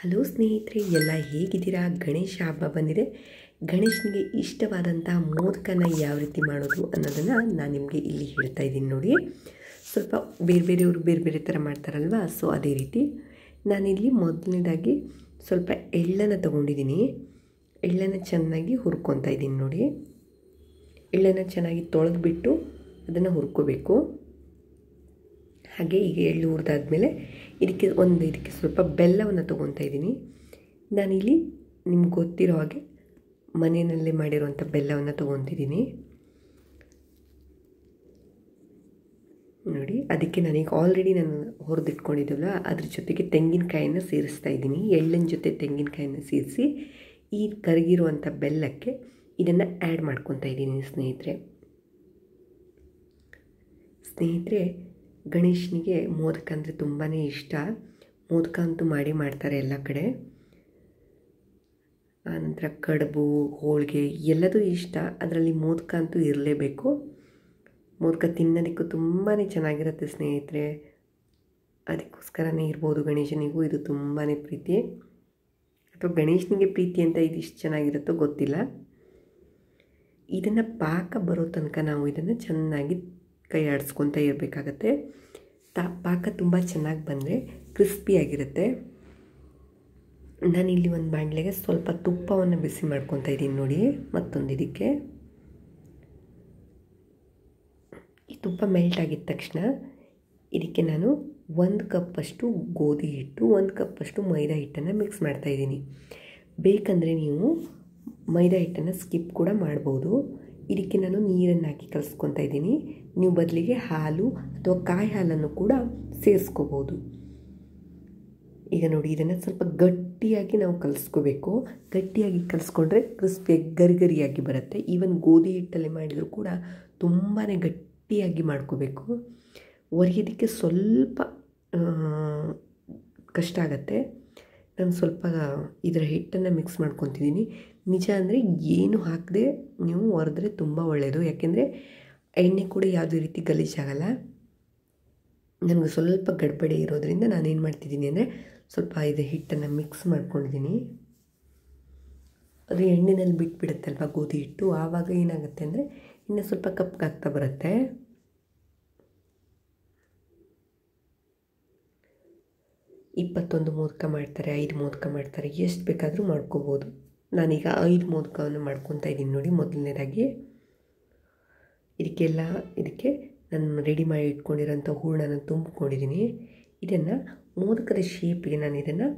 Hello ಸ್ನೇಹಿತರೆ, ಎಲ್ಲ ಹೇಗಿದ್ದೀರಾ? ಗಣೇಶ ಹಬ್ಬ ಬಂದಿದೆ. ಗಣೇಶನಿಗೆ ಇಷ್ಟವಾದಂಥ ಮೋದಕನ ಯಾವ ರೀತಿ ಮಾಡೋದು ಅನ್ನೋದನ್ನು ನಾನು ನಿಮಗೆ ಇಲ್ಲಿ ಹೇಳ್ತಾ ಇದ್ದೀನಿ ನೋಡಿ. ಸ್ವಲ್ಪ ಬೇರೆಯವರು ಬೇರೆ ಥರ ಮಾಡ್ತಾರಲ್ವ, ಸೊ ಅದೇ ರೀತಿ ನಾನಿಲ್ಲಿ ಮೊದಲನೇದಾಗಿ ಸ್ವಲ್ಪ ಎಳ್ಳನ್ನು ತೊಗೊಂಡಿದ್ದೀನಿ. ಎಳ್ಳನ್ನು ಚೆನ್ನಾಗಿ ಹುರ್ಕೊತಾ ಇದ್ದೀನಿ ನೋಡಿ. ಎಳ್ಳನ್ನು ಚೆನ್ನಾಗಿ ತೊಳೆದ್ಬಿಟ್ಟು ಅದನ್ನು ಹುರ್ಕೋಬೇಕು. ಹಾಗೆ ಈಗ ಎಳ್ಳು ಹುರಿದಾದ್ಮೇಲೆ ಇದಕ್ಕೆ ಸ್ವಲ್ಪ ಬೆಲ್ಲವನ್ನು ತೊಗೊತಾ ಇದ್ದೀನಿ. ನಾನಿಲ್ಲಿ ನಿಮ್ಗೆ ಗೊತ್ತಿರೋ ಹಾಗೆ ಮನೆಯಲ್ಲೇ ಮಾಡಿರುವಂಥ ಬೆಲ್ಲವನ್ನು ತೊಗೊತಿದ್ದೀನಿ ನೋಡಿ. ಅದಕ್ಕೆ ನಾನೀಗ ಆಲ್ರೆಡಿ ನಾನು ಹುರಿದಿಟ್ಕೊಂಡಿದ್ದಲ್ಲ, ಅದ್ರ ಜೊತೆಗೆ ತೆಂಗಿನಕಾಯನ್ನು ಸೇರಿಸ್ತಾ ಇದ್ದೀನಿ. ಎಳ್ಳಿನ ಜೊತೆ ತೆಂಗಿನಕಾಯನ್ನು ಸೇರಿಸಿ ಈ ಕರಗಿರುವಂಥ ಬೆಲ್ಲಕ್ಕೆ ಇದನ್ನು ಆ್ಯಡ್ ಮಾಡ್ಕೊತಾ ಇದ್ದೀನಿ ಸ್ನೇಹಿತರೆ, ಗಣೇಶನಿಗೆ ಮೋದಕ ಅಂದರೆ ತುಂಬಾ ಇಷ್ಟ. ಮೋದಕ ಅಂತೂ ಮಾಡ್ತಾರೆ ಎಲ್ಲ ಕಡೆ. ಆನಂತರ ಕಡುಬು, ಹೋಳಿಗೆ ಎಲ್ಲದೂ ಇಷ್ಟ. ಅದರಲ್ಲಿ ಮೋದಕ ಅಂತೂ ಇರಲೇಬೇಕು. ಮೋದಕ ತಿನ್ನೋದಕ್ಕೂ ತುಂಬಾ ಚೆನ್ನಾಗಿರುತ್ತೆ ಸ್ನೇಹಿತರೆ. ಅದಕ್ಕೋಸ್ಕರನೇ ಇರ್ಬೋದು ಗಣೇಶನಿಗೂ ಇದು ತುಂಬಾ ಪ್ರೀತಿ, ಅಥವಾ ಗಣೇಶನಿಗೆ ಪ್ರೀತಿ ಅಂತ ಇದಿಷ್ಟು ಚೆನ್ನಾಗಿರುತ್ತೋ ಗೊತ್ತಿಲ್ಲ. ಇದನ್ನು ಪಾಕ ಬರೋ ತನಕ ನಾವು ಇದನ್ನು ಚೆನ್ನಾಗಿ ಕೈ ಆಡಿಸ್ಕೊತಾ ಇರಬೇಕಾಗತ್ತೆ. ಪಾಕ ತುಂಬ ಚೆನ್ನಾಗಿ ಬಂದರೆ ಕ್ರಿಸ್ಪಿಯಾಗಿರುತ್ತೆ. ನಾನಿಲ್ಲಿ ಒಂದು ಬಾಣಲೆಗೆ ಸ್ವಲ್ಪ ತುಪ್ಪವನ್ನು ಬಿಸಿ ಮಾಡ್ಕೊತಾ ಇದ್ದೀನಿ ನೋಡಿ. ಮತ್ತೊಂದು ಇದಕ್ಕೆ ಈ ತುಪ್ಪ ಮೆಲ್ಟ್ ಆಗಿದ ತಕ್ಷಣ ಇದಕ್ಕೆ ನಾನು 1 ಕಪ್ಪಷ್ಟು ಗೋಧಿ ಹಿಟ್ಟು, 1 ಕಪ್ಪಷ್ಟು ಮೈದಾ ಹಿಟ್ಟನ್ನು ಮಿಕ್ಸ್ ಮಾಡ್ತಾಯಿದ್ದೀನಿ. ಬೇಕಂದರೆ ನೀವು ಮೈದಾ ಹಿಟ್ಟನ್ನು ಸ್ಕಿಪ್ ಕೂಡ ಮಾಡ್ಬೋದು. ಇದಕ್ಕೆ ನಾನು ನೀರನ್ನು ಹಾಕಿ ಕಲಿಸ್ಕೊತಾ ಇದ್ದೀನಿ. ನೀವು ಬದಲಿಗೆ ಹಾಲು ಅಥವಾ ಕಾಯಿ ಹಾಲನ್ನು ಕೂಡ ಸೇರಿಸ್ಕೋಬೋದು. ಈಗ ನೋಡಿ, ಇದನ್ನು ಸ್ವಲ್ಪ ಗಟ್ಟಿಯಾಗಿ ನಾವು ಕಲಿಸ್ಕೋಬೇಕು. ಗಟ್ಟಿಯಾಗಿ ಕಲಿಸ್ಕೊಂಡ್ರೆ ಕ್ರಿಸ್ಪಿಯಾಗಿ ಗರಿಗರಿಯಾಗಿ ಬರುತ್ತೆ. ಈವನ್ ಗೋಧಿ ಹಿಟ್ಟಲ್ಲಿ ಮಾಡಿದರೂ ಕೂಡ ತುಂಬಾ ಗಟ್ಟಿಯಾಗಿ ಮಾಡ್ಕೋಬೇಕು. ಒರೆಯೋದಕ್ಕೆ ಸ್ವಲ್ಪ ಕಷ್ಟ ಆಗುತ್ತೆ. ನಾನು ಸ್ವಲ್ಪ ಇದರ ಹಿಟ್ಟನ್ನು ಮಿಕ್ಸ್ ಮಾಡ್ಕೊತಿದ್ದೀನಿ. ನಿಜ ಅಂದರೆ ಏನು ಹಾಕದೆ ನೀವು ಒರೆದ್ರೆ ತುಂಬ ಒಳ್ಳೆಯದು. ಯಾಕೆಂದರೆ ಎಣ್ಣೆ ಕೂಡ ಯಾವುದೇ ರೀತಿ ಗಲೀಜಾಗಲ್ಲ. ನನಗೆ ಸ್ವಲ್ಪ ಗಡ್ಬಡಿ ಇರೋದ್ರಿಂದ ನಾನೇನು ಮಾಡ್ತಿದ್ದೀನಿ ಅಂದರೆ ಸ್ವಲ್ಪ ಇದು ಹಿಟ್ಟನ್ನು ಮಿಕ್ಸ್ ಮಾಡ್ಕೊಂಡಿದ್ದೀನಿ. ಅದು ಎಣ್ಣೆಯಲ್ಲಿ ಬಿಟ್ಬಿಡುತ್ತಲ್ವ ಗೋಧಿ ಹಿಟ್ಟು, ಆವಾಗ ಏನಾಗುತ್ತೆ ಅಂದರೆ ಇನ್ನು ಸ್ವಲ್ಪ ಕಪ್ಪಗಾಗ್ತಾ ಬರುತ್ತೆ. ಮೋದಕ ಮಾಡ್ತಾರೆ, 5 ಮೋದಕ ಮಾಡ್ತಾರೆ, ಎಷ್ಟು ಬೇಕಾದರೂ ಮಾಡ್ಕೋಬೋದು. ನಾನೀಗ 5 ಮೋದಕವನ್ನು ಮಾಡ್ಕೊತಾ ಇದ್ದೀನಿ ನೋಡಿ. ಮೊದಲನೇದಾಗಿ ಇದಕ್ಕೆ ನಾನು ರೆಡಿ ಮಾಡಿ ಇಟ್ಕೊಂಡಿರೋಂಥ ಹೂರಣನ ತುಂಬಿಕೊಂಡಿದ್ದೀನಿ. ಇದನ್ನು ಮೋದಕದ ಶೇಪಿಗೆ ನಾನು ಇದನ್ನು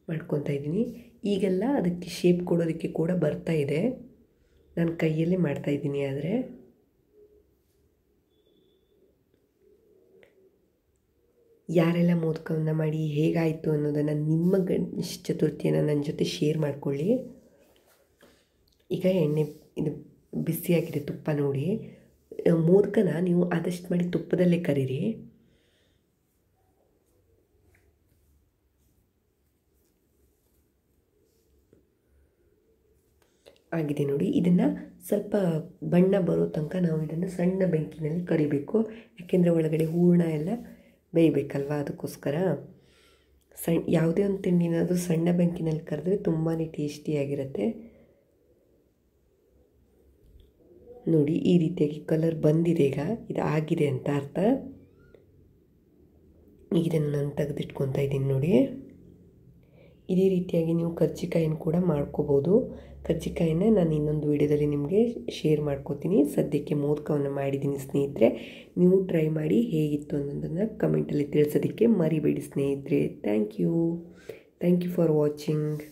ಮಾಡ್ಕೊತಾ ಇದ್ದೀನಿ. ಈಗೆಲ್ಲ ಅದಕ್ಕೆ ಶೇಪ್ ಕೊಡೋದಕ್ಕೆ ಕೂಡ ಬರ್ತಾ ಇದೆ. ನಾನು ಕೈಯಲ್ಲೇ ಮಾಡ್ತಾಯಿದ್ದೀನಿ. ಆದರೆ ಯಾರೆಲ್ಲ ಮೋದಕವನ್ನು ಮಾಡಿ ಹೇಗಾಯಿತು ಅನ್ನೋದನ್ನು ನಿಮ್ಮ ಗಣೇಶ ಚತುರ್ಥಿಯನ್ನು ನನ್ನ ಜೊತೆ ಶೇರ್ ಮಾಡಿಕೊಳ್ಳಿ. ಈಗ ಇದು ಬಿಸಿಯಾಗಿದೆ ತುಪ್ಪ ನೋಡಿ. ಮೋದಕನ ನೀವು ಆದಷ್ಟು ಮಾಡಿ ತುಪ್ಪದಲ್ಲೇ ಕರೀರಿ. ಆಗಿದೆ ನೋಡಿ. ಇದನ್ನು ಸ್ವಲ್ಪ ಬಣ್ಣ ಬರೋ ತನಕ ನಾವು ಇದನ್ನು ಸಣ್ಣ ಬೆಂಕಿನಲ್ಲಿ ಕರಿಬೇಕು. ಯಾಕೆಂದರೆ ಒಳಗಡೆ ಹೂರಣ ಎಲ್ಲ ಬೇಯಬೇಕಲ್ವ, ಅದಕ್ಕೋಸ್ಕರ ಯಾವುದೇ ಒಂದು ತಿಂಡಿನಾದರೂ ಸಣ್ಣ ಬೆಂಕಿನಲ್ಲಿ ಕರೆದ್ರೆ ತುಂಬಾ ಟೇಸ್ಟಿಯಾಗಿರುತ್ತೆ ನೋಡಿ. ಈ ರೀತಿಯಾಗಿ ಕಲರ್ ಬಂದಿದೆ. ಈಗ ಇದು ಆಗಿದೆ ಅಂತ ಅರ್ಥ. ಇದನ್ನು ನಾನು ತೆಗೆದಿಟ್ಕೊತಾ ಇದ್ದೀನಿ ನೋಡಿ. ಇದೇ ರೀತಿಯಾಗಿ ನೀವು ಕರ್ಜಿಕಾಯಿನ ಕೂಡ ಮಾಡ್ಕೋಬೋದು. ಕರ್ಜಿಕಾಯಿನ ನಾನು ಇನ್ನೊಂದು ವಿಡಿಯೋದಲ್ಲಿ ನಿಮಗೆ ಶೇರ್ ಮಾಡ್ಕೋತೀನಿ. ಸದ್ಯಕ್ಕೆ ಮೋದಕವನ್ನು ಮಾಡಿದ್ದೀನಿ ಸ್ನೇಹಿತರೆ. ನೀವು ಟ್ರೈ ಮಾಡಿ ಹೇಗಿತ್ತು ಅನ್ನೋದನ್ನು ಕಮೆಂಟಲ್ಲಿ ತಿಳಿಸೋದಕ್ಕೆ ಮರಿಬೇಡಿ ಸ್ನೇಹಿತರೆ. Thank you for watching.